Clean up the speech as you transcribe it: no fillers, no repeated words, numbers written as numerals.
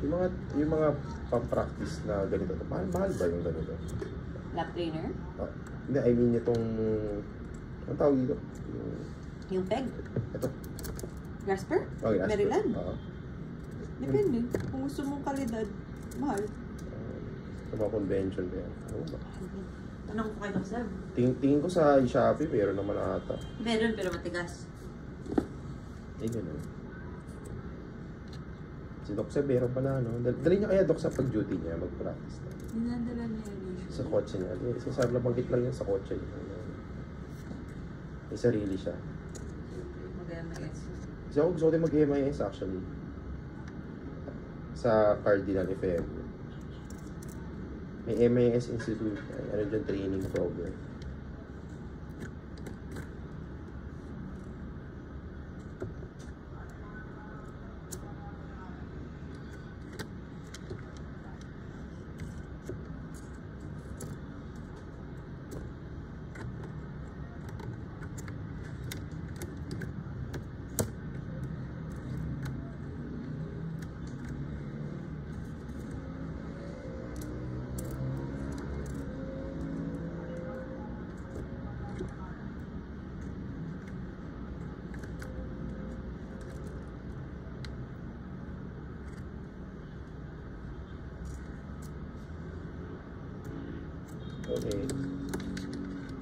Yung mga pang-practice na ganito. Mahal ba yung ganito? Lap trainer? Oh, hindi, I mean itong... Ang tawag dito? Yung peg? Ito. Grasper? Oh, Grasper. Maryland? Oo. Depende. Kung gusto mong kalidad, mahal. Sa mga convention ba yan? Oo ba? Tanong ko kayo, Sir. Tingin ko sa Shopee, meron naman ata. Meron, pero matigas. Eh, gano'n. Si Doc Seb, meron pa na, no? Dali niya kaya, Doc, sa pag-duty niya, mag-practice na. Dinadala niya yun. Sa kotse niya. Sasabi lang, banggit lang yan sa kotse niya. May sarili siya. Mag-MIS. Kasi ako gusto ko din mag-MIS actually. Sa Cardinal FM. May MIS Institute. Ano dyan, training program. Okay.